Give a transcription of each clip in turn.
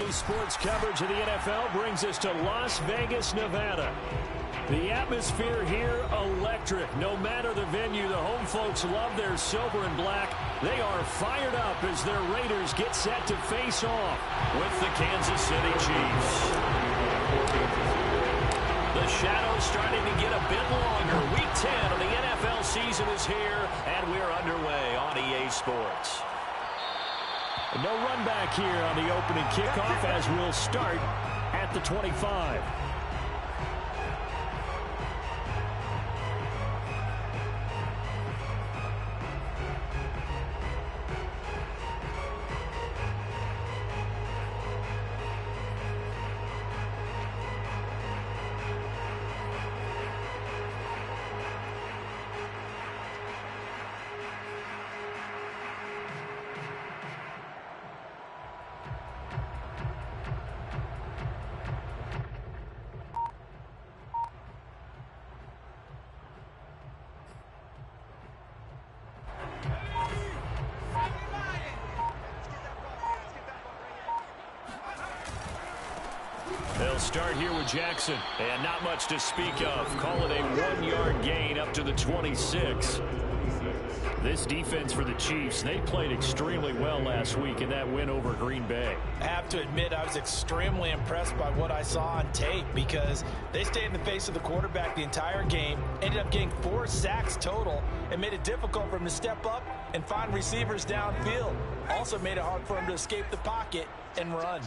Daily sports coverage of the NFL brings us to Las Vegas, Nevada. The atmosphere here, electric. No matter the venue, the home folks love their silver and black. They are fired up as their Raiders get set to face off with the Kansas City Chiefs. The shadow's starting to get a bit longer. Week 10 of the NFL season is here, and we're underway on EA Sports. No run back here on the opening kickoff as we'll start at the 25. They'll start here with Jackson, and not much to speak of. Call it a 1-yard gain up to the 26. This defense for the Chiefs, they played extremely well last week in that win over Green Bay. I have to admit, I was extremely impressed by what I saw on tape because they stayed in the face of the quarterback the entire game, ended up getting 4 sacks total, and made it difficult for him to step up and find receivers downfield. Also made it hard for him to escape the pocket and run.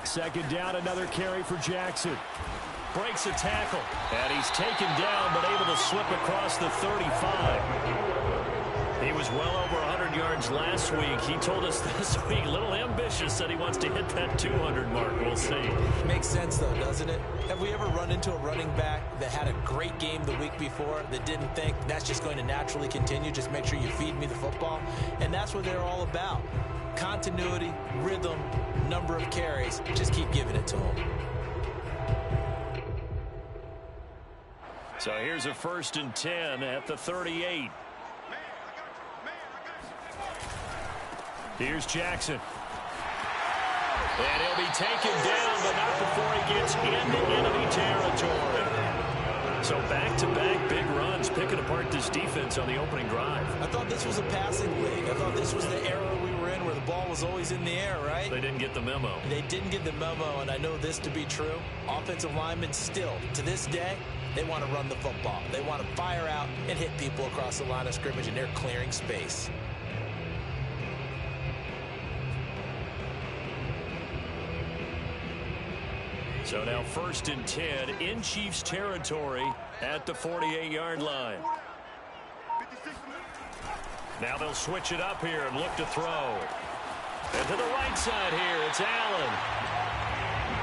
Second down, another carry for Jackson. Breaks a tackle, and he's taken down but able to slip across the 35. He was well over 100 yards last week. He told us this week, a little ambitious, said he wants to hit that 200 mark. We'll see. Makes sense, though, doesn't it? Have we ever run into a running back that had a great game the week before that didn't think that's just going to naturally continue? Just make sure you feed me the football. And that's what they're all about. Continuity, rhythm, number of carries. Just keep giving it to him. So here's a 1st and 10 at the 38. Here's Jackson. And he'll be taken down, but not before he gets into enemy territory. So back-to-back big runs, picking apart this defense on the opening drive. I thought this was a passing league. I thought this was the era we were in where the ball was always in the air, right? They didn't get the memo. They didn't get the memo, and I know this to be true. Offensive linemen still, to this day, they want to run the football. They want to fire out and hit people across the line of scrimmage, and they're clearing space. So now 1st and 10 in Chiefs territory at the 48-yard line. Now they'll switch it up here and look to throw. And to the right side here, it's Allen.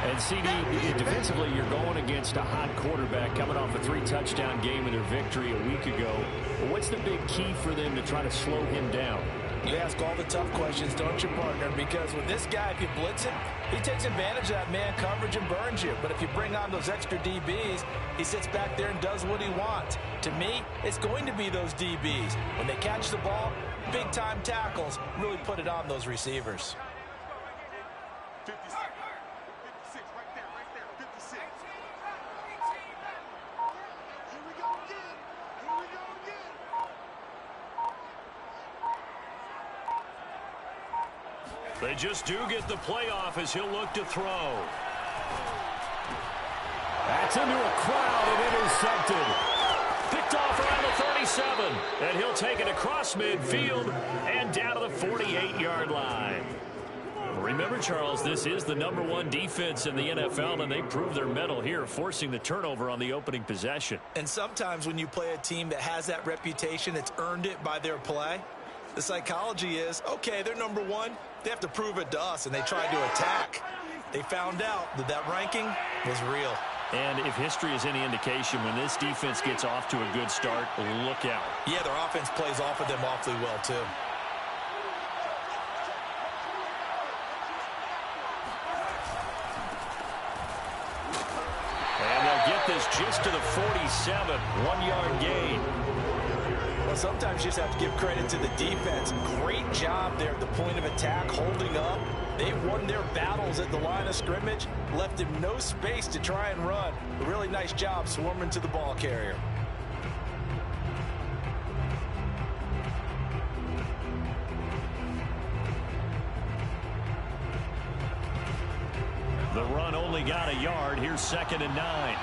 And CD, defensively, you're going against a hot quarterback coming off a 3-touchdown game in their victory a week ago. But what's the big key for them to try to slow him down? You ask all the tough questions, don't you, partner? Because with this guy, if you blitz him, he takes advantage of that man coverage and burns you. But if you bring on those extra DBs, he sits back there and does what he wants. To me, it's going to be those DBs. When they catch the ball, big-time tackles really put it on those receivers. They just do get the playoff as he'll look to throw. That's into a crowd and intercepted. Picked off around the 37. And he'll take it across midfield and down to the 48-yard line. Remember, Charles, this is the #1 defense in the NFL, and they prove their mettle here, forcing the turnover on the opening possession. And sometimes when you play a team that has that reputation, it's earned it by their play. The psychology is, okay, they're #1. They have to prove it to us, and they tried to attack. They found out that that ranking was real. And if history is any indication, when this defense gets off to a good start, look out. Yeah, their offense plays off of them awfully well, too. And they'll get this just to the 47, 1-yard gain. Well, sometimes you just have to give credit to the defense. Great job there at the point of attack, holding up. They won their battles at the line of scrimmage, left him no space to try and run. A really nice job swarming to the ball carrier. The run only got a yard. Here's 2nd and 9.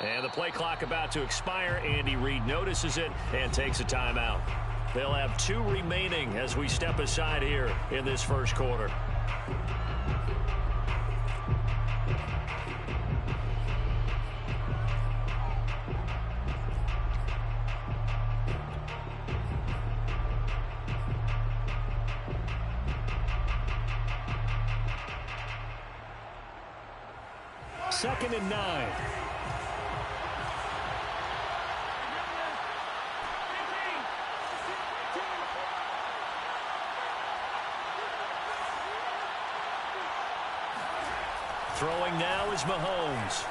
And the play clock about to expire. Andy Reid notices it and takes a timeout. They'll have 2 remaining as we step aside here in this first quarter. Second and 9. Throwing now is Mahomes.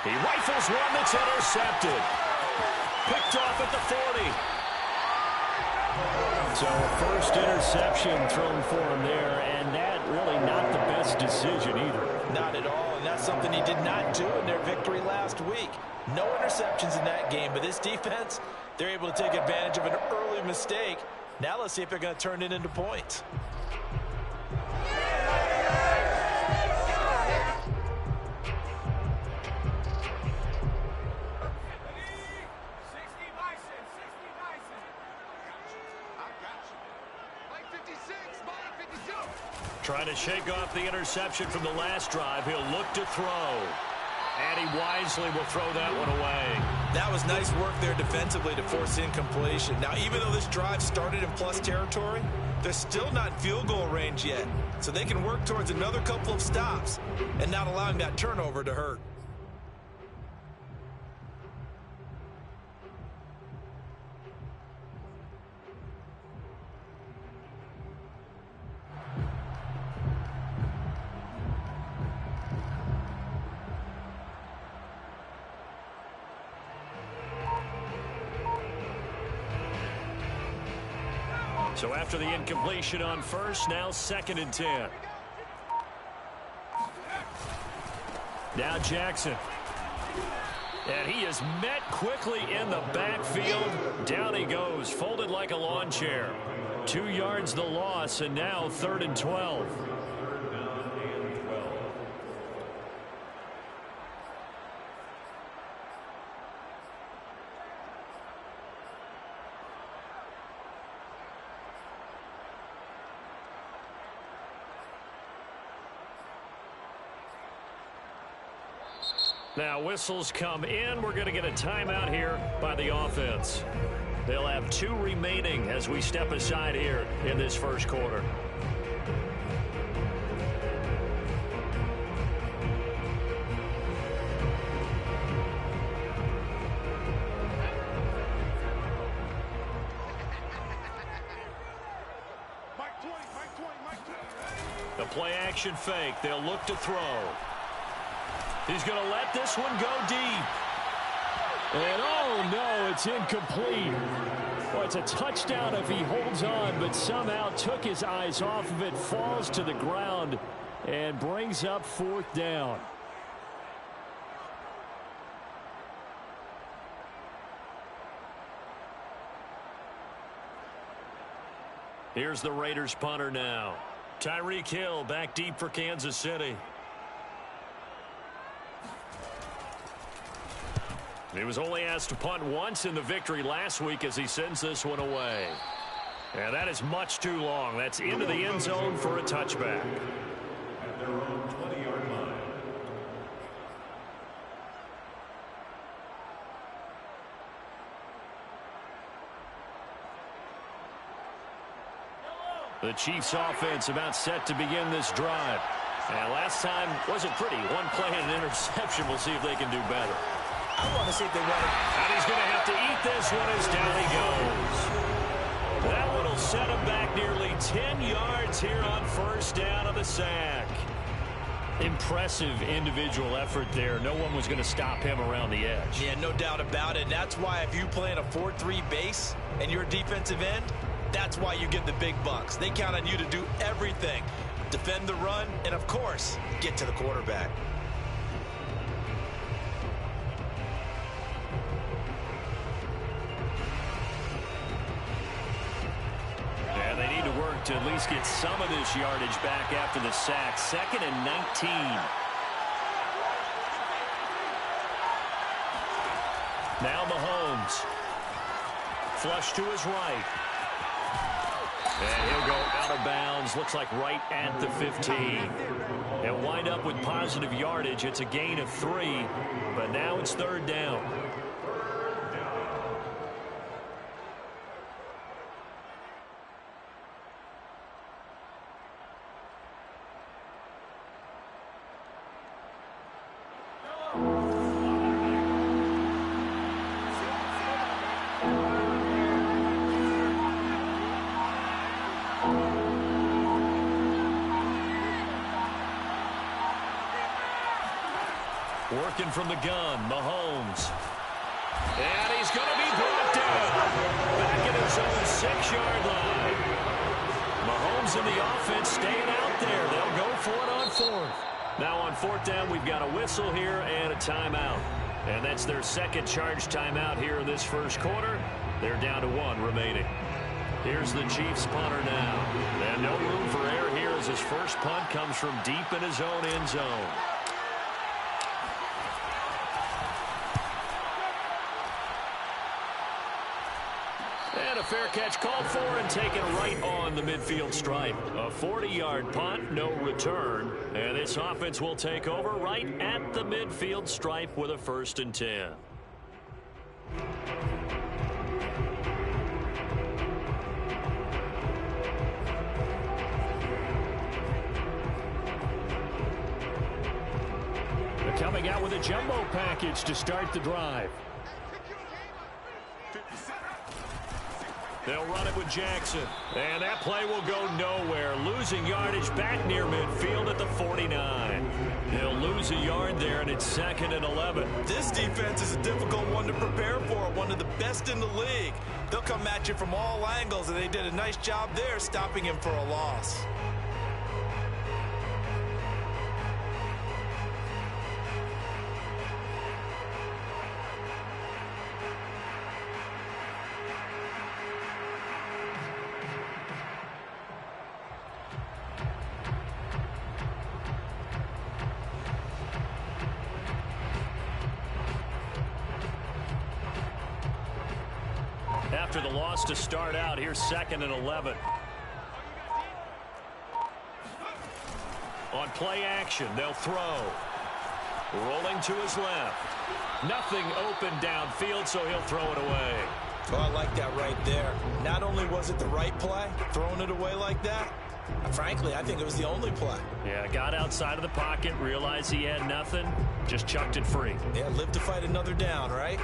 He rifles one that's intercepted. Picked off at the 40. So first interception thrown for him there, and that really not the best decision either. Not at all, and that's something he did not do in their victory last week. No interceptions in that game, but this defense, they're able to take advantage of an early mistake. Now let's see if they're going to turn it into points. Trying to shake off the interception from the last drive. He'll look to throw. And he wisely will throw that one away. That was nice work there defensively to force incompletion. Now, even though this drive started in plus territory, they're still not in field goal range yet. So they can work towards another couple of stops and not allowing that turnover to hurt. So after the incompletion on first, now 2nd and 10. Now Jackson. And he is met quickly in the backfield. Down he goes, folded like a lawn chair. 2 yards the loss, and now 3rd and 12. Now whistles come in. We're going to get a timeout here by the offense. They'll have 2 remaining as we step aside here in this first quarter. The play action fake. They'll look to throw. He's going to let this one go deep. And oh no, it's incomplete. Well, it's a touchdown if he holds on, but somehow took his eyes off of it, falls to the ground, and brings up 4th down. Here's the Raiders punter now. Tyreek Hill back deep for Kansas City. He was only asked to punt once in the victory last week as he sends this one away. And that is much too long. That's into the end zone for a touchback. At their own 20-yard line. The Chiefs offense about set to begin this drive. And last time wasn't pretty. One play and an interception. We'll see if they can do better. I want to see if they want to. And he's going to have to eat this one as down he goes. That one will set him back nearly 10 yards here on first down of the sack. Impressive individual effort there. No one was going to stop him around the edge. Yeah, no doubt about it. That's why if you play in a 4-3 base and you're a defensive end, that's why you get the big bucks. They count on you to do everything. Defend the run, and of course, get to the quarterback. And they need to work to at least get some of this yardage back after the sack. 2nd and 19. Now Mahomes. Flush to his right. And he'll go out of bounds. Looks like right at the 15. They'll wind up with positive yardage. It's a gain of 3. But now it's 3rd down. Working from the gun, Mahomes. And he's going to be brought down. Back at his own 6-yard line. Mahomes and the offense staying out there. They'll go for it on 4th. Now on 4th down, we've got a whistle here and a timeout. And that's their second charge timeout here in this first quarter. They're down to 1 remaining. Here's the Chiefs punter now. And no room for error here as his first punt comes from deep in his own end zone. And a fair catch called for and taken right on the midfield stripe. A 40-yard punt, no return. And this offense will take over right at the midfield stripe with a 1st and 10. They're coming out with a jumbo package to start the drive. They'll run it with Jackson. And that play will go nowhere. Losing yardage back near midfield at the 49. He'll lose a yard there, and it's 2nd and 11. This defense is a difficult one to prepare for. One of the best in the league. They'll come at you from all angles, and they did a nice job there stopping him for a loss. After the loss to start out, here's 2nd and 11. On play action, they'll throw. Rolling to his left. Nothing open downfield, so he'll throw it away. Oh, I like that right there. Not only was it the right play, throwing it away like that, frankly, I think it was the only play. Yeah, got outside of the pocket, realized he had nothing, just chucked it free. Yeah, live to fight another down, right?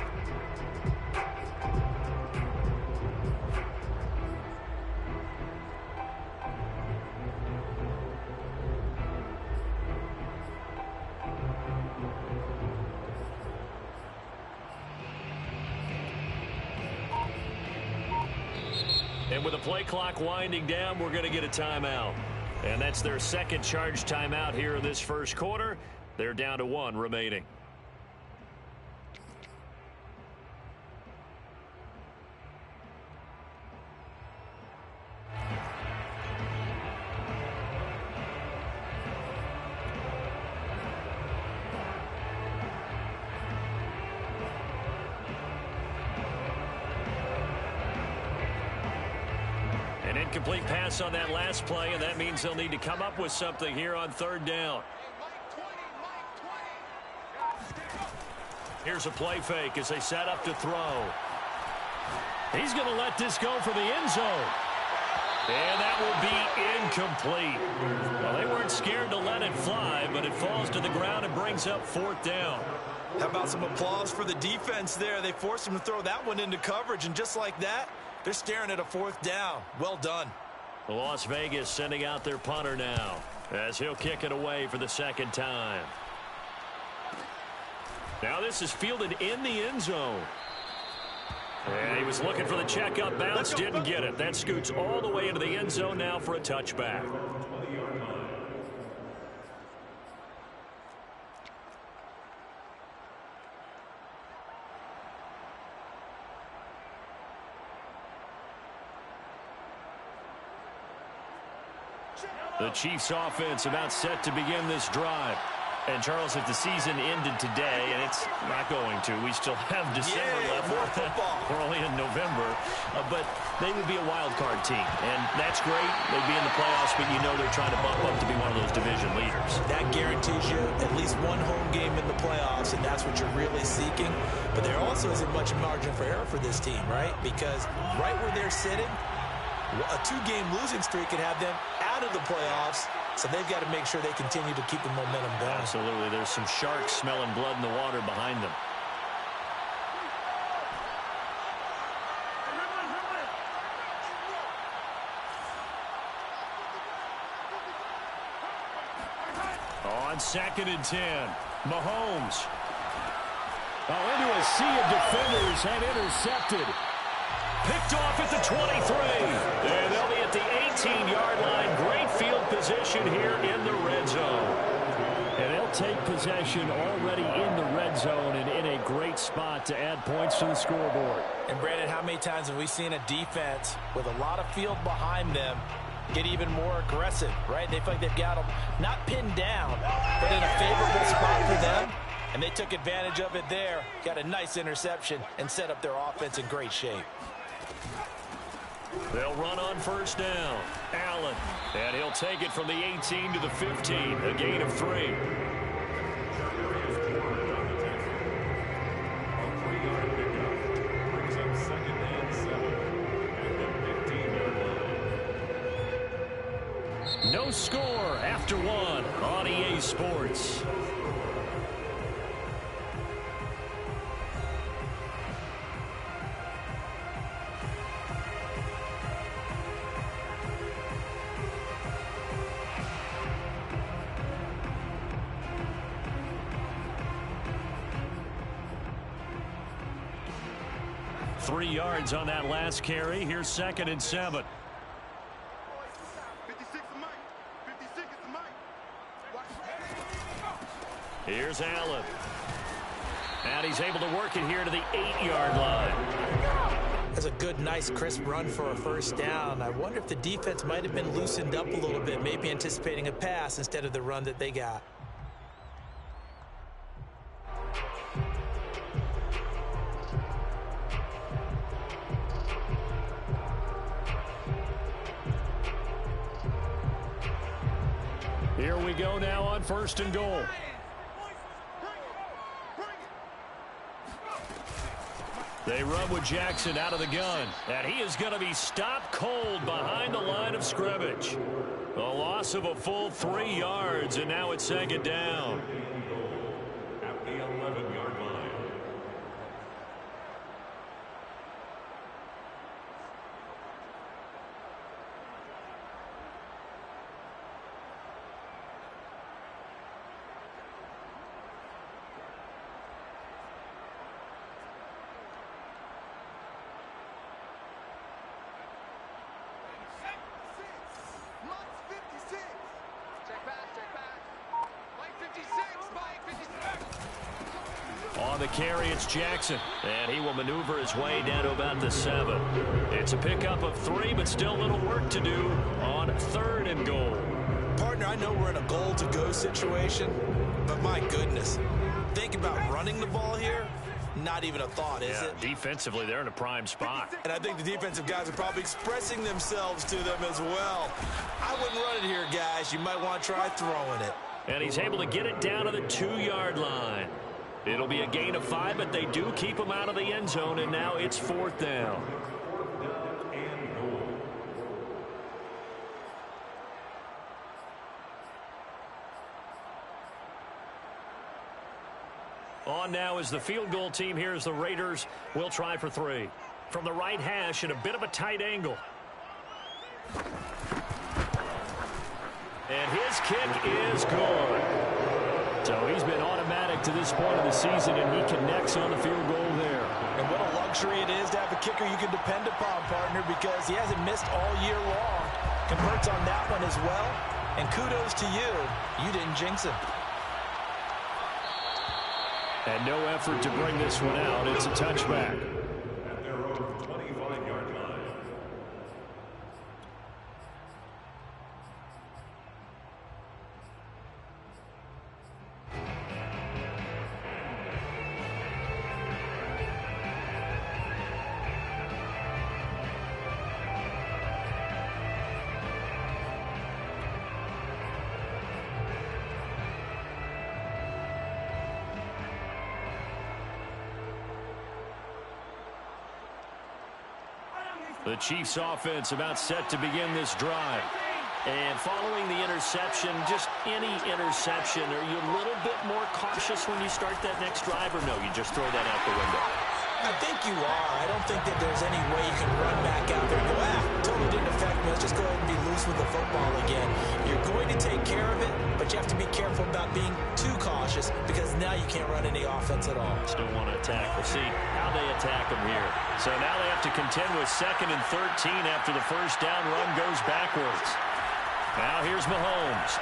And with the play clock winding down, we're going to get a timeout. And that's their second charge timeout here in this first quarter. They're down to 1 remaining. An incomplete pass on that last play, and that means they'll need to come up with something here on 3rd down. Here's a play fake as they set up to throw. He's going to let this go for the end zone. And that will be incomplete. Well, they weren't scared to let it fly, but it falls to the ground and brings up 4th down. How about some applause for the defense there? They forced him to throw that one into coverage, and just like that, they're staring at a 4th down. Well done. Las Vegas sending out their punter now, as he'll kick it away for the 2nd time. Now this is fielded in the end zone. And he was looking for the checkup bounce, didn't get it. That scoots all the way into the end zone now for a touchback. The Chiefs offense about set to begin this drive. And, Charles, if the season ended today, and it's not going to, we still have December left. More football. We're only in November. But they would be a wild card team. And that's great. They'd be in the playoffs, but you know they're trying to bump up to be one of those division leaders. That guarantees you at least one home game in the playoffs, and that's what you're really seeking. But there also isn't much margin for error for this team, right? Because right where they're sitting, a 2-game losing streak could have them out of the playoffs, so they've got to make sure they continue to keep the momentum going. Absolutely. There's some sharks smelling blood in the water behind them. On 2nd and 10, Mahomes. Into a sea of defenders and intercepted. Picked off at the 23. And they'll be at the 18-yard line. Great field position here in the red zone. And they'll take possession already in the red zone and in a great spot to add points to the scoreboard. And, Brandon, how many times have we seen a defense with a lot of field behind them get even more aggressive, right? They feel like they've got them not pinned down, but in a favorable spot for them. And they took advantage of it there. Got a nice interception and set up their offense in great shape. They'll run on 1st down. Allen. And he'll take it from the 18 to the 15. A gain of 3. No score after 1 on EA Sports. Three yards on that last carry. Here's 2nd and 7. Here's Allen. And he's able to work it here to the 8-yard line. That's a good, nice, crisp run for a 1st down. I wonder if the defense might have been loosened up a little bit, maybe anticipating a pass instead of the run that they got. Here we go now on 1st and goal. They run with Jackson out of the gun. And he is going to be stopped cold behind the line of scrimmage. A loss of a full 3 yards, and now it's 2nd down. At the 11-yard line. On the carry, it's Jackson. And he will maneuver his way down to about the 7. It's a pickup of 3, but still a little work to do on 3rd and goal. Partner, I know we're in a goal-to-go situation, but my goodness. Think about running the ball here. Not even a thought, is it? Defensively, they're in a prime spot. And I think the defensive guys are probably expressing themselves to them as well. I wouldn't run it here, guys. You might want to try throwing it. And he's able to get it down to the 2-yard line. It'll be a gain of 5, but they do keep him out of the end zone, and now it's 4th down. On now is the field goal team. Here's the Raiders. Will try for 3. From the right hash at a bit of a tight angle. And his kick is good. So he's been automatic to this point of the season, and he connects on the field goal there. And what a luxury it is to have a kicker you can depend upon, partner, because he hasn't missed all year long. Converts on that one as well. And kudos to you. You didn't jinx him. And no effort to bring this one out. It's a touchback. At their own 25-yard line. The Chiefs offense about set to begin this drive. And following the interception, just any interception, are you a little bit more cautious when you start that next drive, or no, you just throw that out the window? I think you are. I don't think that there's any way you can run back out there and go, totally didn't affect me. Let's just go ahead and be loose with the football again. You're going to take care of it, but you have to be careful about being too cautious because now you can't run any offense at all. Still want to attack. We'll see how they attack them here. So now they have to contend with 2nd and 13 after the first down run goes backwards. Now here's Mahomes.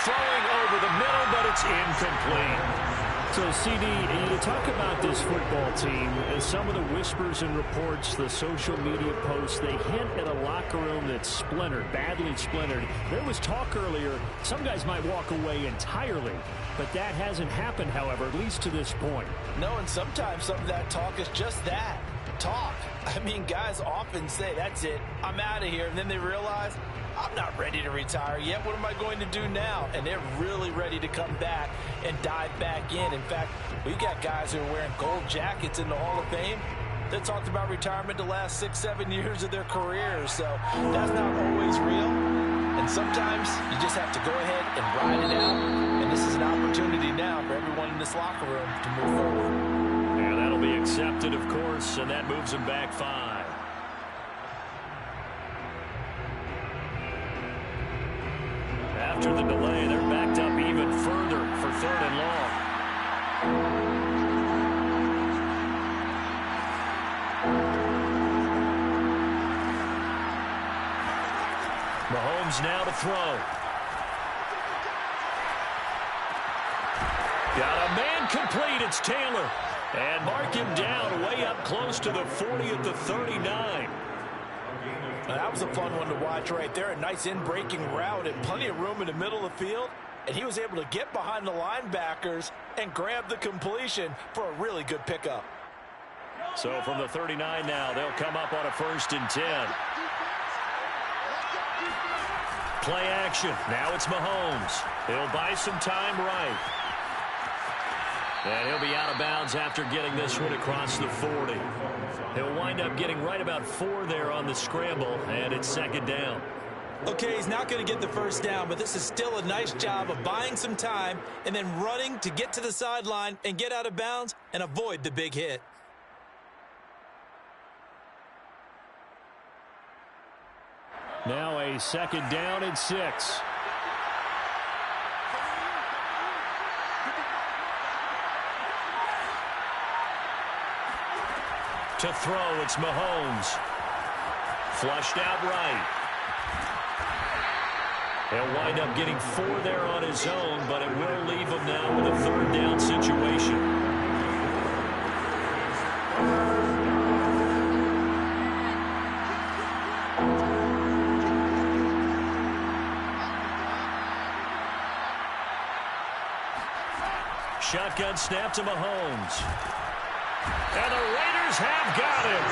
Throwing over the middle, but it's incomplete. So, CD, you talk about this football team and some of the whispers and reports, the social media posts, they hint at a locker room that's splintered, badly splintered. There was talk earlier, some guys might walk away entirely, but that hasn't happened, however, at least to this point. No, and sometimes some of that talk is just that, talk. I mean, guys often say, that's it, I'm out of here, and then they realize, I'm not ready to retire yet. What am I going to do now? And they're really ready to come back and dive back in. In fact, we've got guys who are wearing gold jackets in the Hall of Fame that talked about retirement the last 6-7 years of their careers. So that's not always real. And sometimes you just have to go ahead and ride it out. And this is an opportunity now for everyone in this locker room to move forward. Yeah, that'll be accepted, of course, and that moves them back 5. After the delay, they're backed up even further for 3rd and long. Mahomes now to throw. Got a man complete. It's Taylor. And mark him down way up close to the 40 at the 39. That was a fun one to watch right there. A nice in-breaking route and plenty of room in the middle of the field. And he was able to get behind the linebackers and grab the completion for a really good pickup. So from the 39 now, they'll come up on a 1st and 10. Play action. Now it's Mahomes. He'll buy some time right. And he'll be out of bounds after getting this one across the 40. He'll wind up getting right about 4 there on the scramble, and it's 2nd down. Okay, he's not going to get the first down, but this is still a nice job of buying some time and then running to get to the sideline and get out of bounds and avoid the big hit. Now a 2nd down and 6. To throw, it's Mahomes. Flushed out right. He'll wind up getting 4 there on his own, but it will leave him now with a 3rd down situation. Shotgun snap to Mahomes. And the Raiders have got him.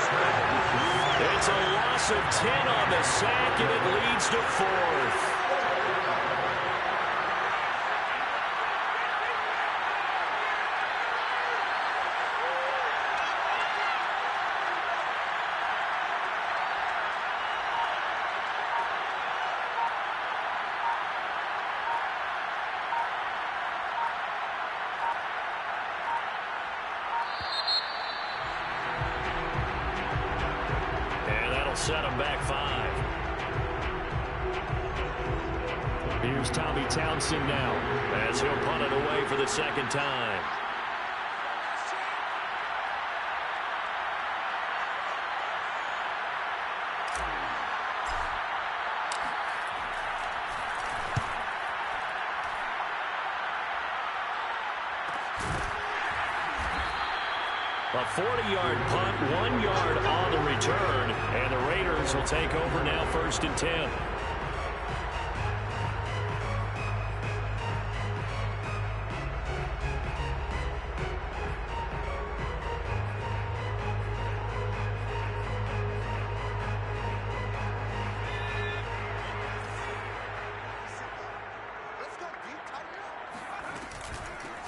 It's a loss of 10 on the sack, and it leads to 4th. set them back 5. Here's Tommy Townsend now as he'll punt it away for the second time. A 40-yard punt, 1 yard on the return, and the Raiders will take over now 1st and 10.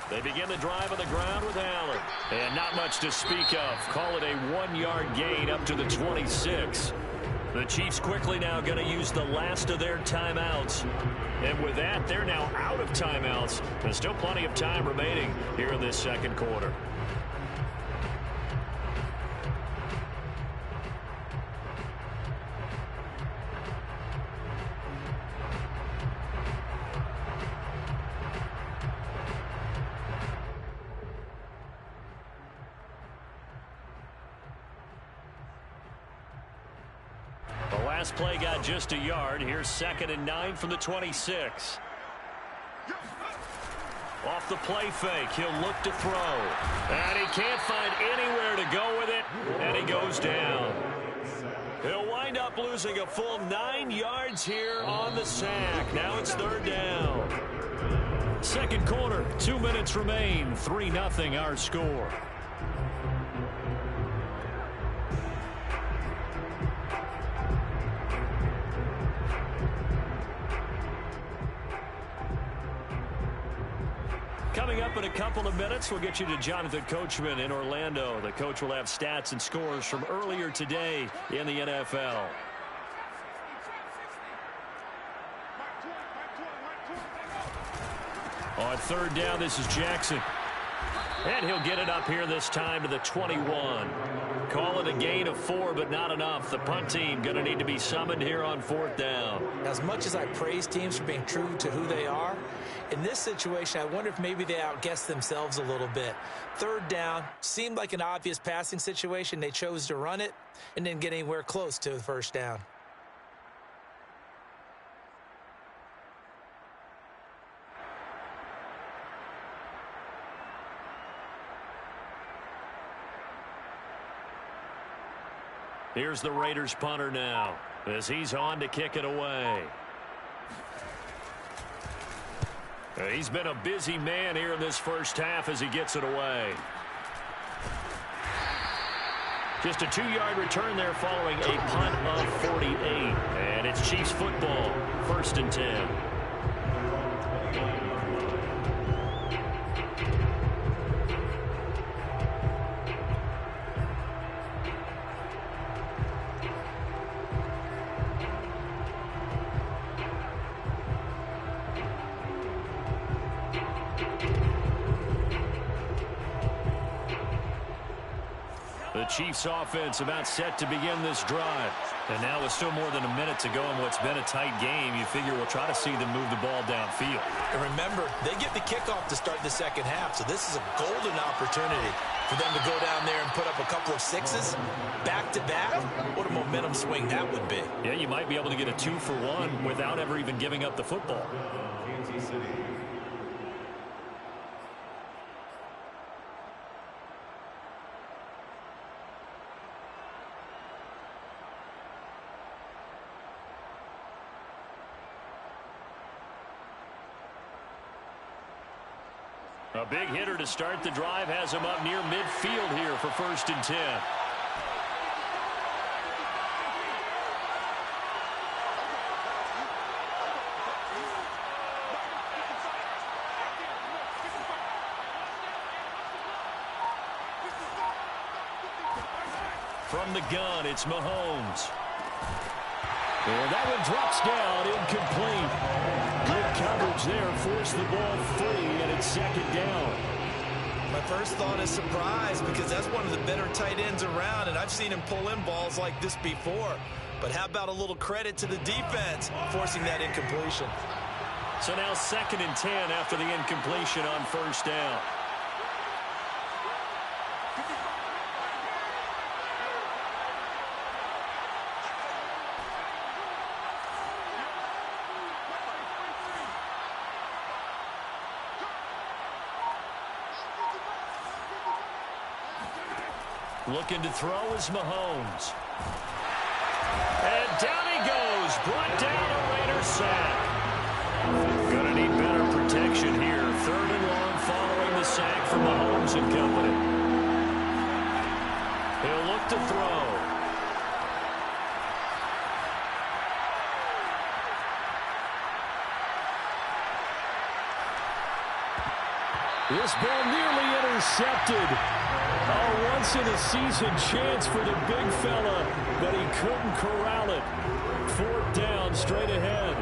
They begin the drive on the ground with Allen. And not much to speak of. Call it a 1-yard gain up to the 26. The Chiefs quickly now going to use the last of their timeouts. And with that, they're now out of timeouts. There's still plenty of time remaining here in this second quarter. Last play got just a yard. Here's 2nd and 9 from the 26. Off the play fake, he'll look to throw. And he can't find anywhere to go with it, and he goes down. He'll wind up losing a full 9 yards here on the sack. Now it's 3rd down. Second quarter, 2 minutes remain. 3-0 our score. Coming up in a couple of minutes, we'll get you to Jonathan Coachman in Orlando. The coach will have stats and scores from earlier today in the NFL. On 3rd down, this is Jackson. And he'll get it up here this time to the 21. Call it a gain of 4, but not enough. The punt team going to need to be summoned here on 4th down. As much as I praise teams for being true to who they are, in this situation, I wonder if maybe they outguessed themselves a little bit. 3rd down seemed like an obvious passing situation. They chose to run it and didn't get anywhere close to the 1st down. Here's the Raiders punter now as he's on to kick it away. He's been a busy man here in this first half as he gets it away. Just a 2-yard return there following a punt of 48. And it's Chiefs football, 1st and 10. The Chiefs offense about set to begin this drive. And now with still more than a minute to go in what's been a tight game, you figure we'll try to see them move the ball downfield. And remember, they get the kickoff to start the second half, so this is a golden opportunity for them to go down there and put up a couple of 6s back-to-back. What a momentum swing that would be. Yeah, you might be able to get a 2-for-1 without ever even giving up the football. Kansas City. A big hitter to start the drive has him up near midfield here for 1st and 10. From the gun, it's Mahomes. And that one drops down, incomplete. Good coverage there, forced the ball free, and it's 2nd down. My first thought is surprise because that's one of the better tight ends around, and I've seen him pull in balls like this before. But how about a little credit to the defense forcing that incompletion? So now 2nd and 10 after the incompletion on first down. Looking to throw is Mahomes. And down he goes. Brought down a Raider sack. Gonna need better protection here. 3rd and long following the sack from Mahomes and company. He'll look to throw. This ball nearly intercepted. A once-in-a-season chance for the big fella, but he couldn't corral it. 4th down, straight ahead.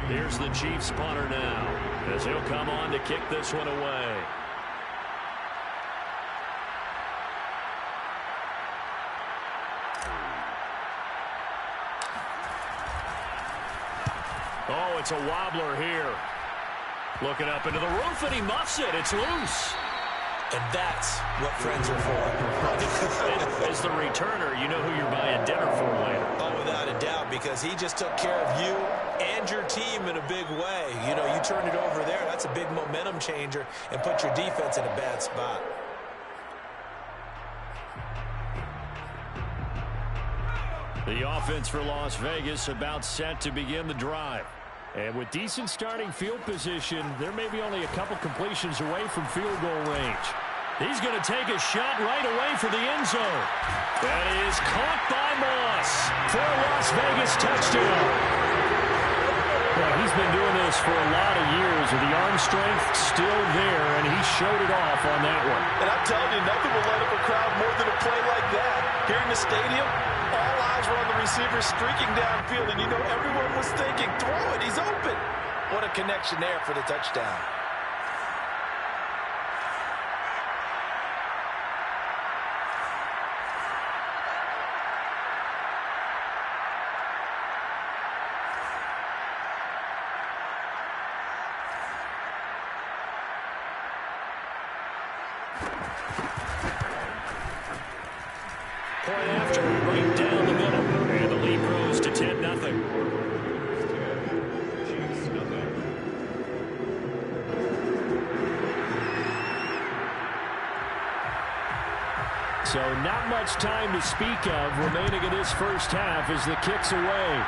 Here's the Chiefs punter now, as he'll come on to kick this one away. Oh, it's a wobbler here. Looking up into the roof, and he muffs it. It's loose. And that's what friends are for. As the returner, you know who you're buying dinner for later. Oh, without a doubt, because he just took care of you and your team in a big way. You know, you turned it over there. That's a big momentum changer and put your defense in a bad spot. The offense for Las Vegas about set to begin the drive. And with decent starting field position, there may be only a couple completions away from field goal range. He's going to take a shot right away for the end zone. That is caught by Moss for a Las Vegas touchdown. Well, he's been doing this for a lot of years, with the arm strength still there, and he showed it off on that one. And I'm telling you, nothing will light up a crowd more than a play like that. Here in the stadium, all eyes were on the receiver streaking downfield, and you know everyone was thinking, throw it, he's open. What a connection there for the touchdown. Point after, right down the middle. And the lead grows to 10-0. Chiefs, nothing. So not much time to speak of remaining in this first half as the kick's away.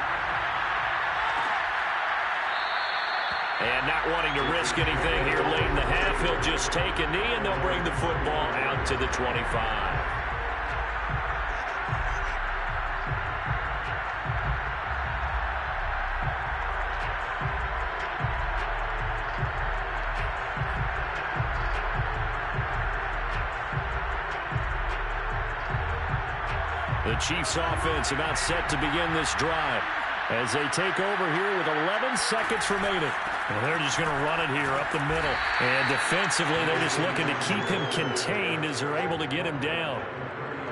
And not wanting to risk anything here late in the half, he'll just take a knee and they'll bring the football out to the 25. The Chiefs offense about set to begin this drive as they take over here with 11 seconds remaining. And they're just going to run it here up the middle. And defensively, they're just looking to keep him contained as they're able to get him down.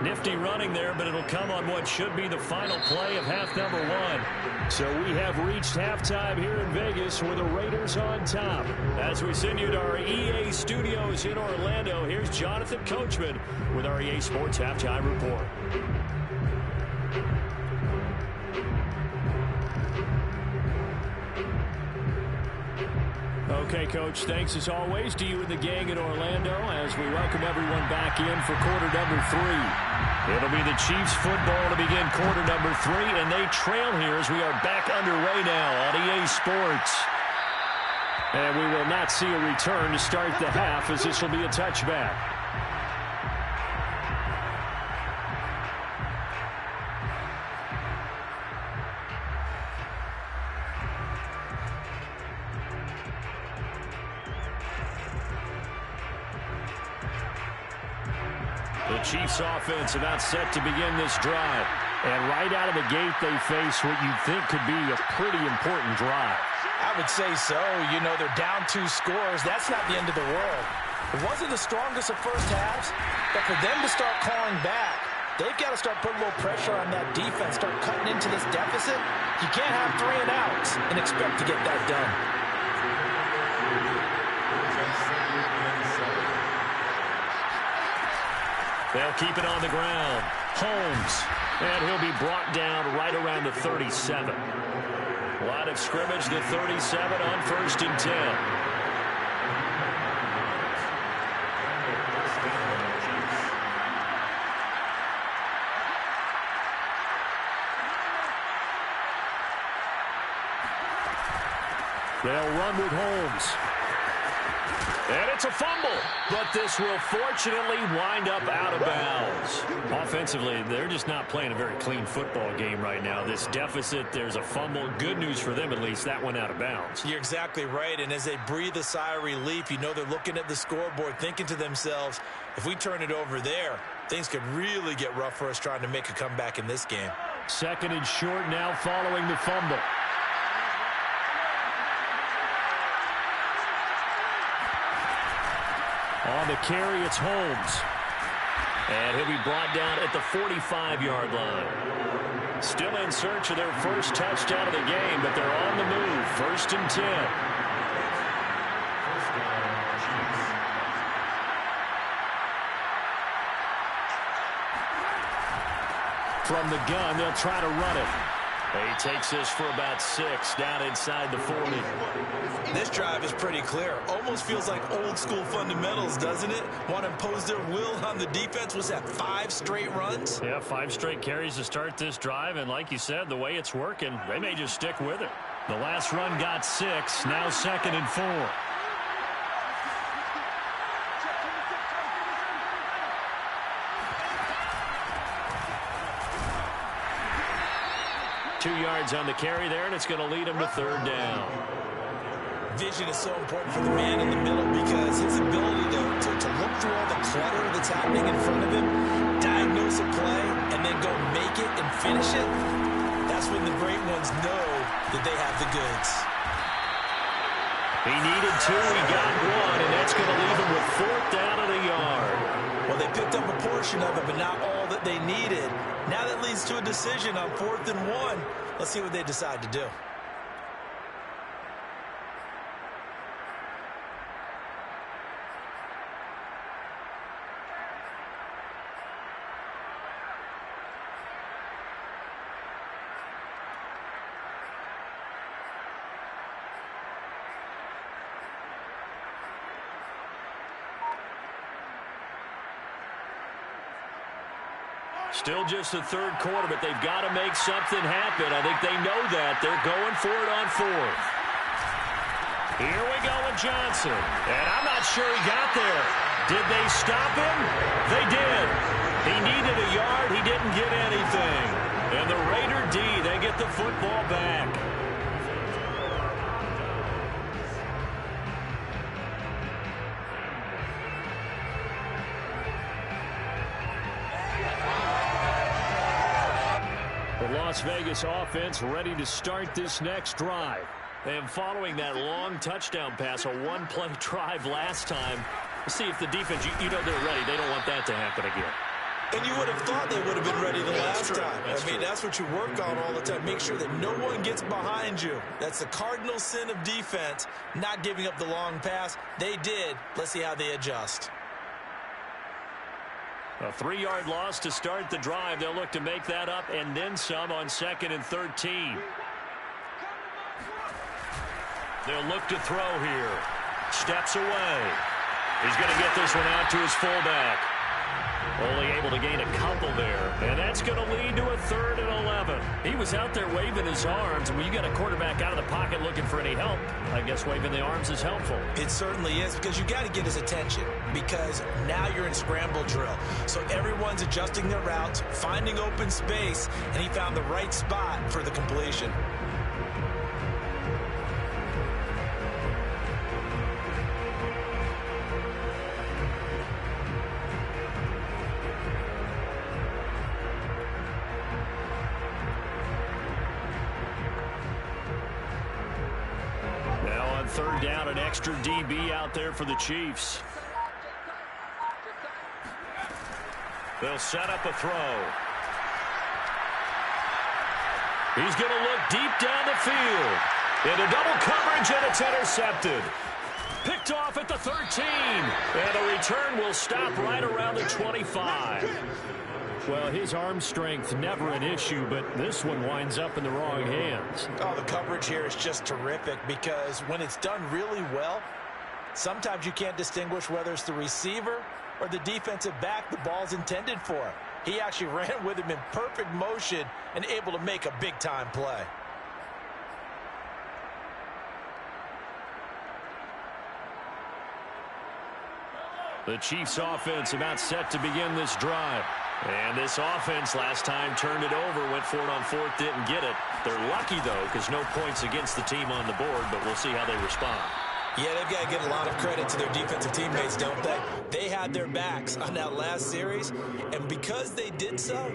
Nifty running there, but it'll come on what should be the final play of half number 1. So we have reached halftime here in Vegas with the Raiders on top. As we send you to our EA studios in Orlando, here's Jonathan Coachman with our EA Sports Halftime Report. Okay, Coach, thanks as always to you and the gang in Orlando as we welcome everyone back in for quarter number 3. It'll be the Chiefs football to begin quarter number 3, and they trail here as we are back underway now on EA Sports. And we will not see a return to start the half as this will be a touchback. The Chiefs offense about set to begin this drive. And right out of the gate, they face what you'd think could be a pretty important drive. I would say so. You know, they're down 2 scores. That's not the end of the world. It wasn't the strongest of first halves, but for them to start clawing back, they've got to start putting a little pressure on that defense, start cutting into this deficit. You can't have 3 and outs and expect to get that done. They'll keep it on the ground. Holmes. And he'll be brought down right around the 37. Line of scrimmage, the 37 on 1st and 10. They'll run with Holmes. And it's a fumble, but this will fortunately wind up out of bounds. Offensively, they're just not playing a very clean football game right now. This deficit, there's a fumble. Good news for them, at least. That went out of bounds. You're exactly right, and as they breathe a sigh of relief, you know they're looking at the scoreboard, thinking to themselves, if we turn it over there, things could really get rough for us trying to make a comeback in this game. 2nd and short now following the fumble. On the carry, it's Holmes. And he'll be brought down at the 45-yard line. Still in search of their first touchdown of the game, but they're on the move. 1st and 10. From the gun, they'll try to run it. He takes this for about 6 down inside the 40. This drive is pretty clear. Almost feels like old school fundamentals, doesn't it? Want to impose their will on the defense. Was that 5 straight runs? Yeah, 5 straight carries to start this drive. And like you said, the way it's working, they may just stick with it. The last run got 6. Now 2nd and 4. 2 yards on the carry there, and it's going to lead him to 3rd down. Vision is so important for the man in the middle because his ability to look through all the clutter that's happening in front of him, diagnose a play, and then go make it and finish it, that's when the great ones know that they have the goods. He needed 2, he got 1, and that's going to leave him with 4th down at a yard. Well, they picked up a portion of it, but not all that they needed. Now that leads to a decision on 4th and 1. Let's see what they decide to do. Still just the 3rd quarter, but they've got to make something happen. I think they know that. They're going for it on 4th. Here we go with Johnson. And I'm not sure he got there. Did they stop him? They did. He needed a yard. He didn't get anything. And the Raider D, they get the football back. Las Vegas offense ready to start this next drive. And following that long touchdown pass, a 1-play drive last time, let's see if the defense, you know they're ready. They don't want that to happen again. And you would have thought they would have been ready the last time. That's what you work on all the time. Make sure that no one gets behind you. That's the cardinal sin of defense, not giving up the long pass. They did. Let's see how they adjust. A 3-yard loss to start the drive. They'll look to make that up and then some on 2nd and 13. They'll look to throw here. Steps away. He's going to get this one out to his fullback. Only able to gain a couple there. And that's going to lead to a 3rd and 11. He was out there waving his arms. And when you got a quarterback out of the pocket looking for any help, I guess waving the arms is helpful. It certainly is, because you got to get his attention, because now you're in scramble drill. So everyone's adjusting their routes, finding open space, and he found the right spot for the completion. Now on 3rd down, an extra DB out there for the Chiefs. They'll set up a throw. He's going to look deep down the field. Into double coverage, and it's intercepted. Picked off at the 13. And the return will stop right around the 25. Well, his arm strength, never an issue, but this one winds up in the wrong hands. Oh, the coverage here is just terrific because when it's done really well, sometimes you can't distinguish whether it's the receiver or the defensive back the ball's intended for. He actually ran with him in perfect motion and able to make a big-time play. The Chiefs offense about set to begin this drive. And this offense last time turned it over, went for it on fourth, didn't get it. They're lucky, though, because no points against the team on the board, but we'll see how they respond. Yeah, they've got to give a lot of credit to their defensive teammates, don't they? They had their backs on that last series, and because they did so,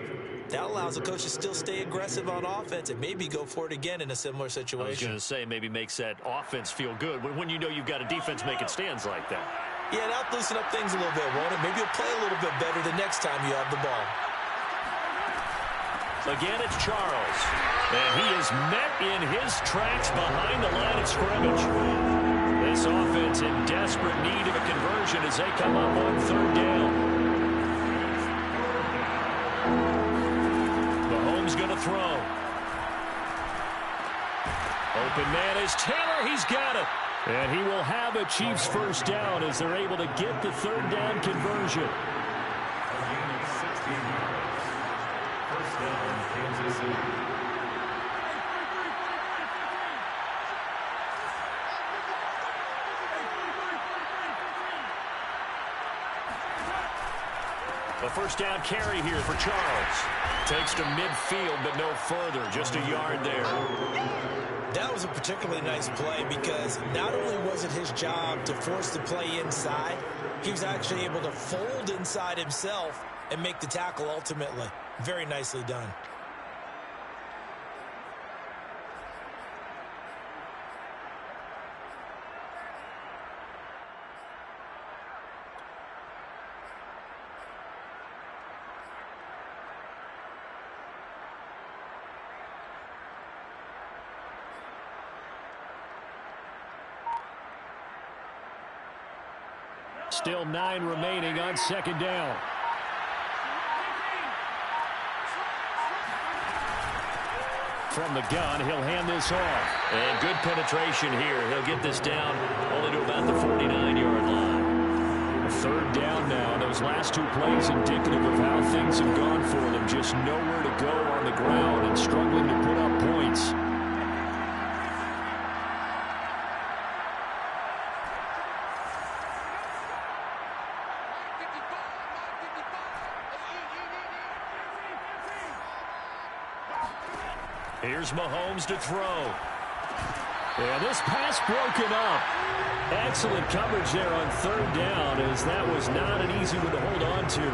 that allows the coach to still stay aggressive on offense and maybe go for it again in a similar situation. I was going to say maybe makes that offense feel good when you know you've got a defense making stands like that. Yeah, that'll loosen up things a little bit, won't it? Maybe you'll play a little bit better the next time you have the ball. Again, it's Charles. And he is met in his tracks behind the line of scrimmage. This offense in desperate need of a conversion as they come up on third down. Mahomes going to throw. Open man is Taylor. He's got it. And he will have a Chiefs first down as they're able to get the third down conversion. A gain of 16 yards. First down, Kansas City. A first down carry here for Charles. Takes to midfield, but no further. Just a yard there. That was a particularly nice play because not only was it his job to force the play inside, he was actually able to fold inside himself and make the tackle ultimately. Very nicely done. Still 9 remaining on second down. From the gun, he'll hand this off. And good penetration here. He'll get this down only to about the 49-yard line. Third down now. Those last two plays indicative of how things have gone for them. Just nowhere to go on the ground and struggling to put up points. Here's Mahomes to throw. And this pass broken up. Excellent coverage there on third down, as that was not an easy one to hold on to.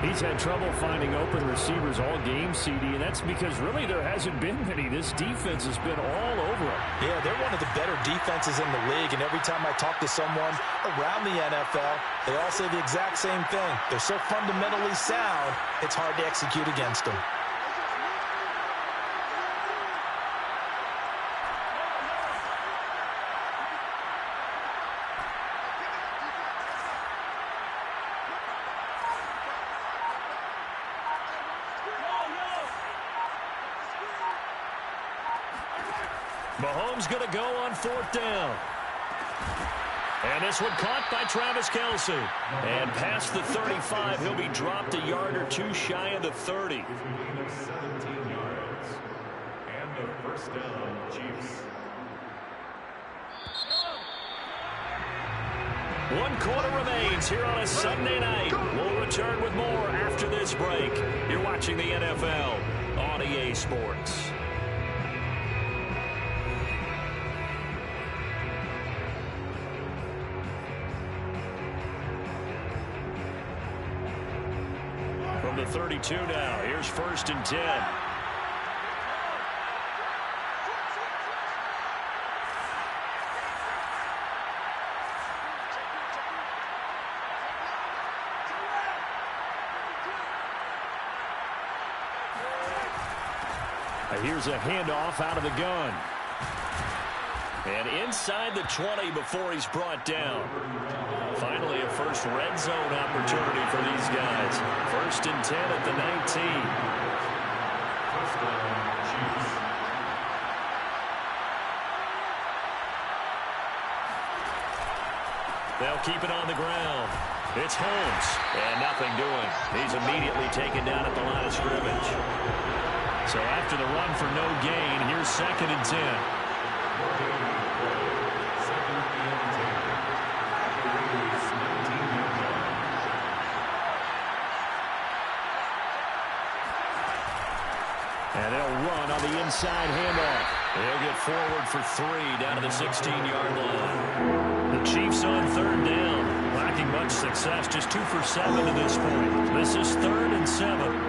He's had trouble finding open receivers all game, CD, and that's because really there hasn't been many. This defense has been all over him. Yeah, they're one of the better defenses in the league, and every time I talk to someone around the NFL, they all say the exact same thing. They're so fundamentally sound, it's hard to execute against them. Mahomes going to go on fourth down. And this one caught by Travis Kelce. And past the 35, he'll be dropped a yard or two shy of the 30. Gain of 17 yards. And a first down, Chiefs. 1 quarter remains here on a Sunday night. We'll return with more after this break. You're watching the NFL on EA Sports. From the 32 now, here's 1st and 10. Here's a handoff out of the gun. And inside the 20 before he's brought down. Finally, a first red zone opportunity for these guys. 1st and 10 at the 19. First down, Cheifs. They'll keep it on the ground. It's Holmes, and nothing doing. He's immediately taken down at the line of scrimmage. So after the run for no gain, here's 2nd and 10. And they'll run on the inside handoff. They'll get forward for 3 down to the 16-yard line. The Chiefs on 3rd down. Lacking much success, just 2 for 7 to this point. This is 3rd and 7.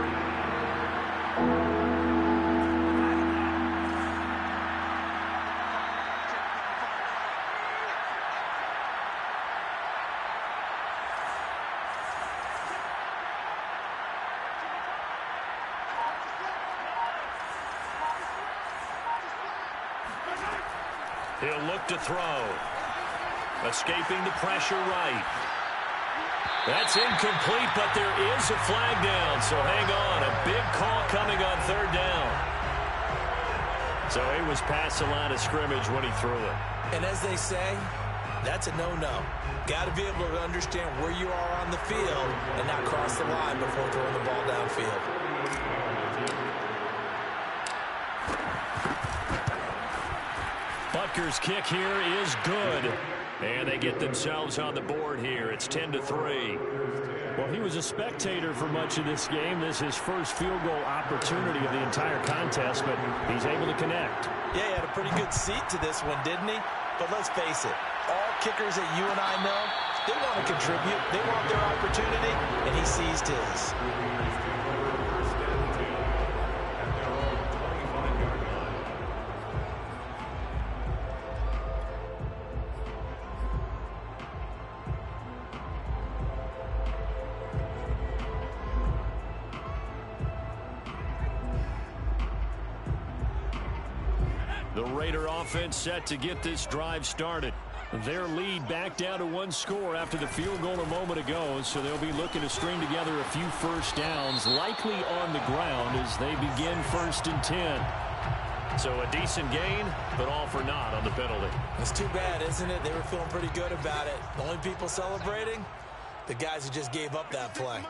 He'll look to throw. Escaping the pressure right. That's incomplete, but there is a flag down, so hang on. A big call coming on 3rd down. So he was past the line of scrimmage when he threw it. And as they say, that's a no-no. Got to be able to understand where you are on the field and not cross the line before throwing the ball downfield. Butker's kick here is good. And they get themselves on the board here. It's 10-3. Well, he was a spectator for much of this game. This is his first field goal opportunity of the entire contest, but he's able to connect. Yeah, he had a pretty good seat to this one, didn't he? But let's face it, all kickers that you and I know, they want to contribute. They want their opportunity, and he seized his. The Raider offense set to get this drive started. Their lead back down to 1 score after the field goal a moment ago, so they'll be looking to string together a few first downs, likely on the ground as they begin 1st and 10. So a decent gain, but all for naught on the penalty. It's too bad, isn't it? They were feeling pretty good about it. The only people celebrating, the guys who just gave up that play.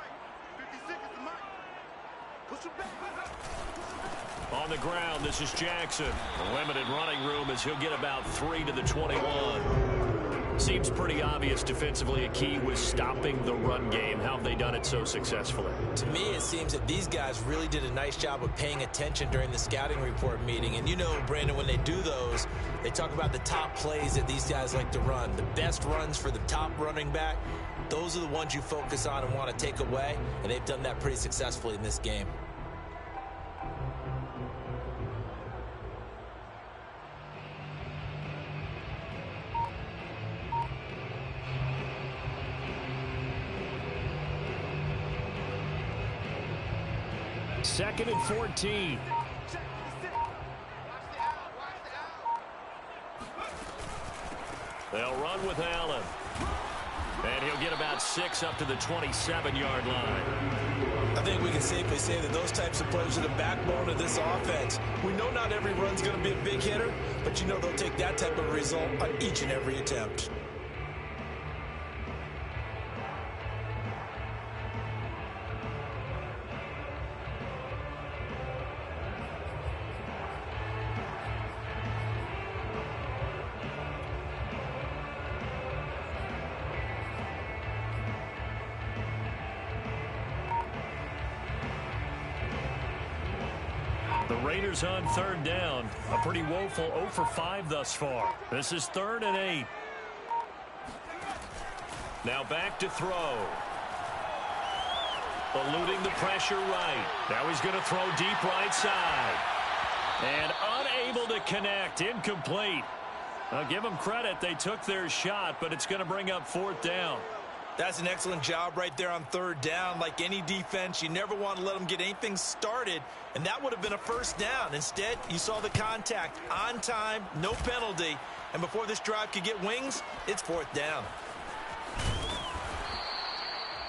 On the ground, this is Jackson. A limited running room as he'll get about 3 to the 21. Seems pretty obvious defensively a key was stopping the run game. How have they done it so successfully? To me, it seems that these guys really did a nice job of paying attention during the scouting report meeting. And you know, Brandon, when they do those, they talk about the top plays that these guys like to run. The best runs for the top running back, those are the ones you focus on and want to take away. And they've done that pretty successfully in this game. Second and 14. They'll run with Allen. And he'll get about 6 up to the 27-yard line. I think we can safely say that those types of plays are the backbone of this offense. We know not every run's going to be a big hitter, but you know they'll take that type of result on each and every attempt. The Raiders on 3rd down. A pretty woeful 0 for 5 thus far. This is 3rd and 8. Now back to throw. Eluding the pressure right. Now he's going to throw deep right side. And unable to connect. Incomplete. I'll give them credit. They took their shot, but it's going to bring up 4th down. That's an excellent job right there on third down. Like any defense, you never want to let them get anything started, and that would have been a first down. Instead, you saw the contact on time, no penalty, and before this drive could get wings, it's fourth down.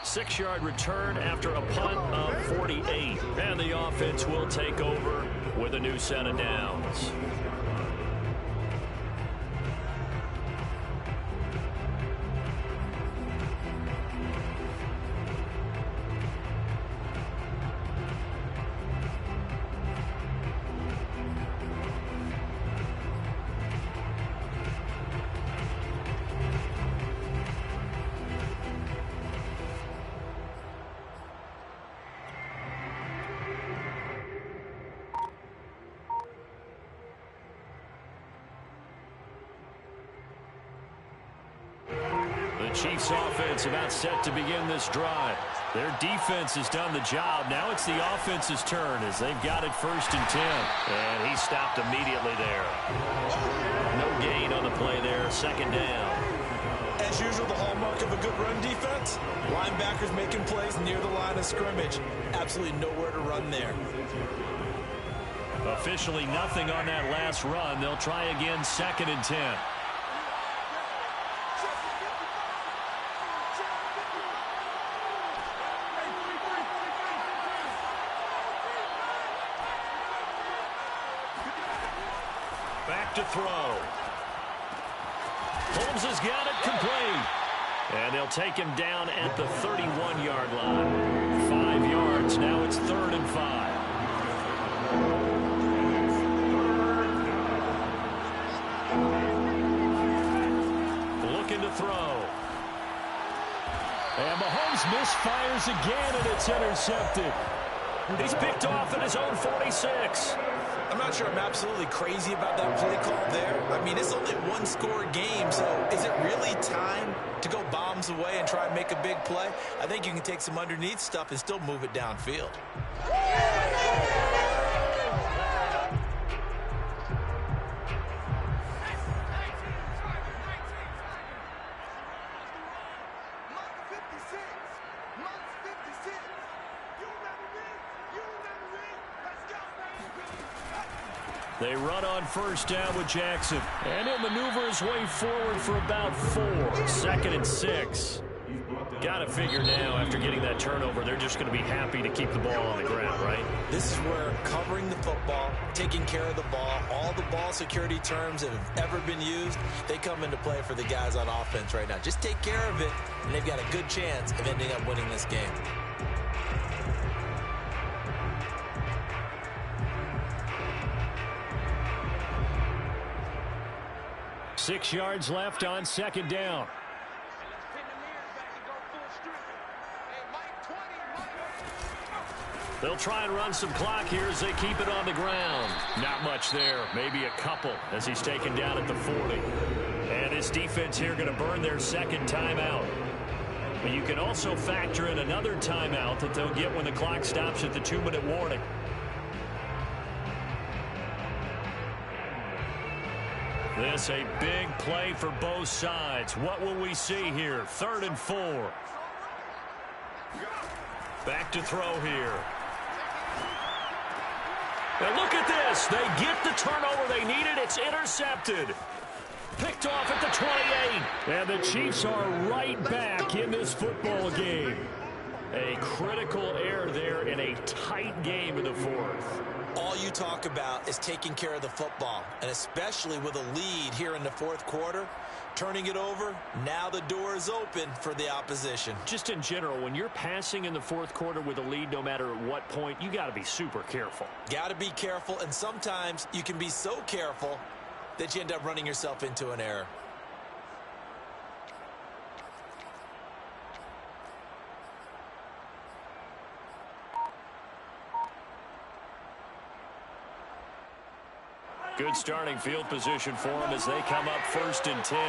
6-yard return after a punt of 48, and the offense will take over with a new set of downs. The Chiefs offense about set to begin this drive. Their defense has done the job. Now it's the offense's turn as they've got it 1st and 10. And he stopped immediately there. No gain on the play there. 2nd down. As usual, the hallmark of a good run defense, linebackers making plays near the line of scrimmage. Absolutely nowhere to run there. Officially nothing on that last run. They'll try again 2nd and 10. Back to throw. Holmes has got it complete. And they'll take him down at the 31-yard line. 5 yards. Now it's 3rd and 5. Looking to throw. And Mahomes misfires again, and it's intercepted. He's picked off at his own 46. I'm not sure I'm absolutely crazy about that play call there. I mean, it's only a one-score game, so is it really time to go bombs away and try and make a big play? I think you can take some underneath stuff and still move it downfield. They run on 1st down with Jackson. And he'll maneuver his way forward for about 4. 2nd and 6. Got to figure now, after getting that turnover, they're just going to be happy to keep the ball on the ground, right? This is where covering the football, taking care of the ball, all the ball security terms that have ever been used, they come into play for the guys on offense right now. Just take care of it, and they've got a good chance of ending up winning this game. Six yards left on 2nd down. They'll try and run some clock here as they keep it on the ground. Not much there. Maybe a couple as he's taken down at the 40. And this defense here going to burn their 2nd timeout. But you can also factor in another timeout that they'll get when the clock stops at the 2-minute warning. This a big play for both sides. What will we see here? 3rd and 4. Back to throw here. And look at this. They get the turnover they needed. It's intercepted. Picked off at the 28. And the Chiefs are right back in this football game. A critical error there in a tight game in the 4th. All you talk about is taking care of the football, and especially with a lead here in the 4th quarter, turning it over, now the door is open for the opposition. Just in general, when you're passing in the 4th quarter with a lead, no matter at what point, you got to be super careful. Got to be careful, and sometimes you can be so careful that you end up running yourself into an error. Good starting field position for them as they come up 1st and 10,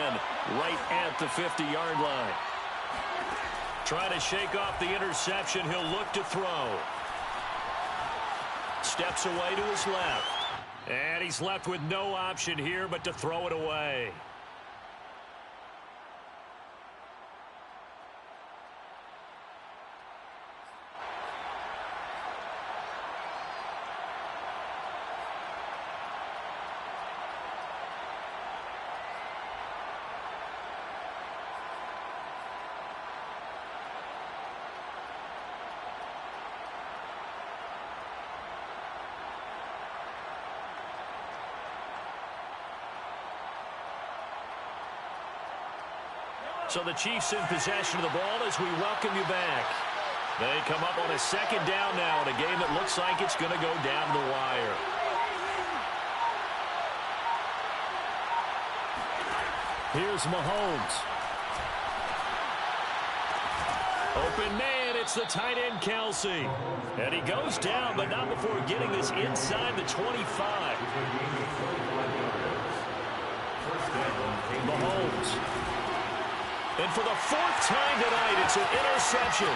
right at the 50-yard line. Trying to shake off the interception. He'll look to throw. Steps away to his left. And he's left with no option here but to throw it away. So the Chiefs in possession of the ball as we welcome you back. They come up on a second down now in a game that looks like it's going to go down the wire. Here's Mahomes. Open man, it's the tight end Kelsey. And he goes down, but not before getting this inside the 25. Mahomes. And for the fourth time tonight, it's an interception.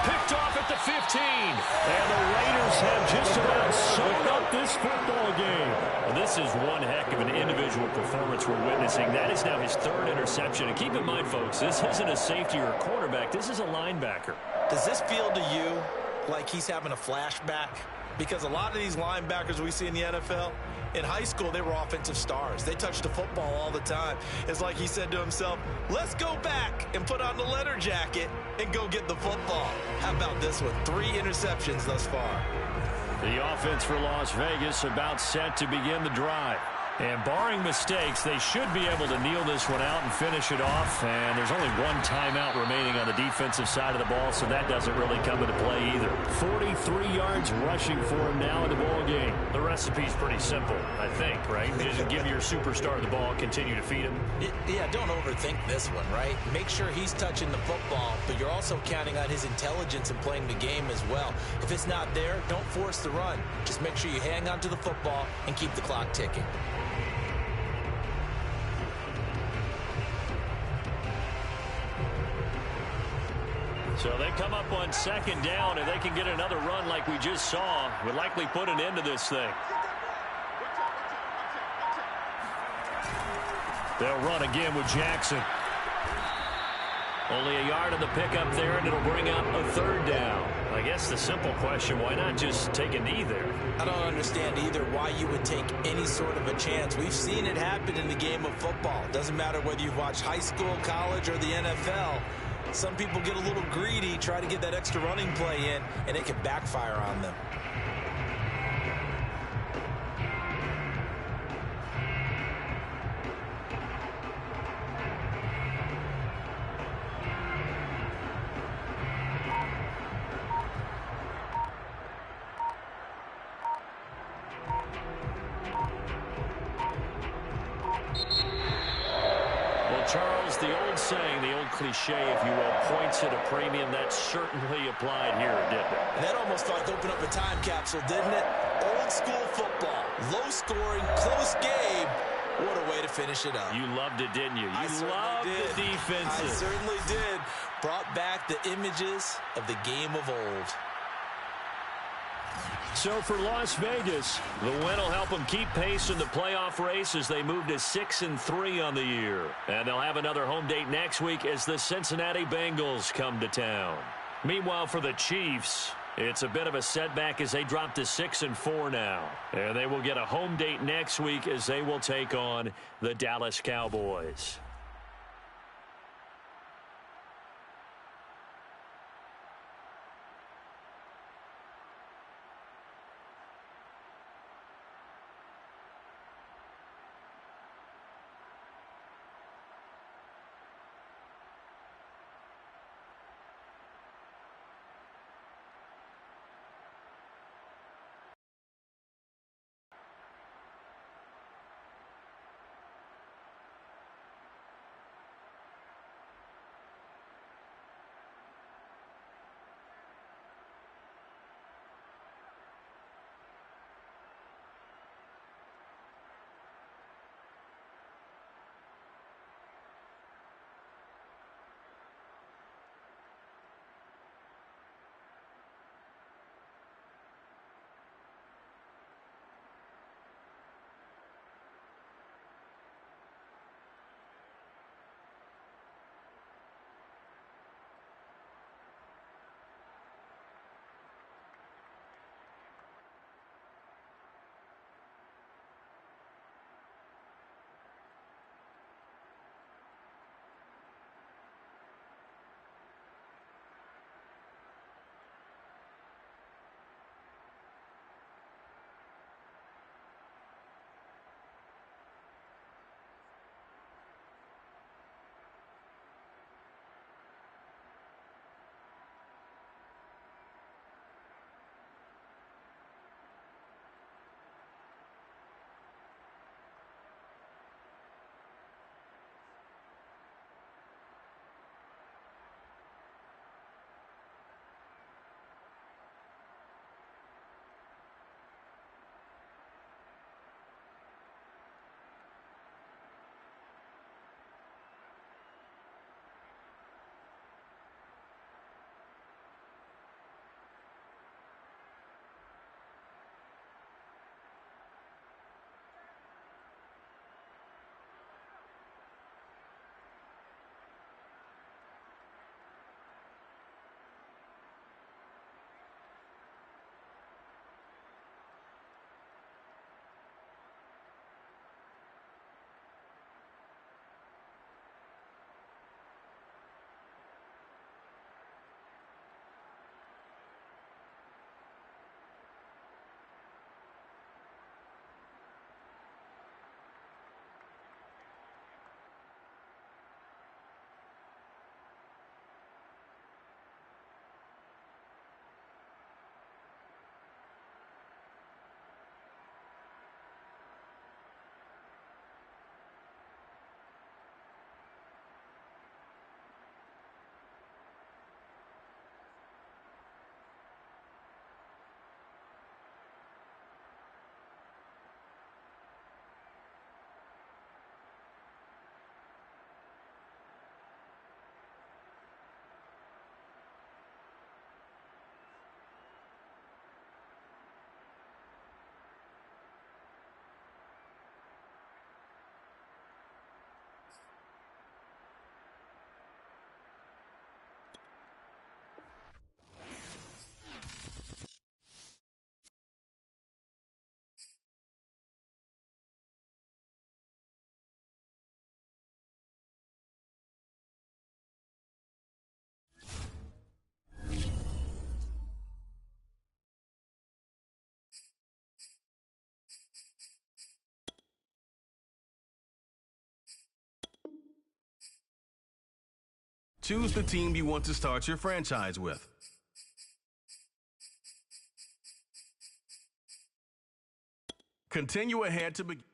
Picked off at the 15. And the Raiders have just about sewn up this football game. Well, this is one heck of an individual performance we're witnessing. That is now his third interception. And keep in mind, folks, this isn't a safety or a cornerback. This is a linebacker. Does this feel to you like he's having a flashback? Because a lot of these linebackers we see in the NFL, in high school, they were offensive stars. They touched the football all the time. It's like he said to himself, let's go back and put on the leather jacket and go get the football. How about this one? 3 interceptions thus far. The offense for Las Vegas about set to begin the drive. And barring mistakes, they should be able to kneel this one out and finish it off. And there's only one timeout remaining on the defensive side of the ball, so that doesn't really come into play either. 43 yards rushing for him now in the ball game. The recipe's pretty simple, I think, right? Just give your superstar the ball, continue to feed him. Yeah, don't overthink this one, right? Make sure he's touching the football, but you're also counting on his intelligence in playing the game as well. If it's not there, don't force the run. Just make sure you hang on to the football and keep the clock ticking. So they come up on second down, and they can get another run like we just saw. Would likely put an end to this thing. They'll run again with Jackson. Only a yard on the pickup there, and it'll bring up a third down. I guess the simple question, why not just take a knee there? I don't understand either why you would take any sort of a chance. We've seen it happen in the game of football. Doesn't matter whether you've watched high school, college, or the NFL. Some people get a little greedy, try to get that extra running play in, and it can backfire on them. Charles, the old saying, the old cliche, if you will, points at a premium. That certainly applied here, didn't it? That almost felt like open up a time capsule, didn't it? Old school football, low scoring, close game. What a way to finish it up. You loved it, didn't you? You loved the defensive. I certainly did. Brought back the images of the game of old. So for Las Vegas, the win will help them keep pace in the playoff race as they move to 6-3 on the year. And they'll have another home date next week as the Cincinnati Bengals come to town. Meanwhile, for the Chiefs, it's a bit of a setback as they drop to 6-4 now. And they will get a home date next week as they will take on the Dallas Cowboys. Choose the team you want to start your franchise with. Continue ahead to begin.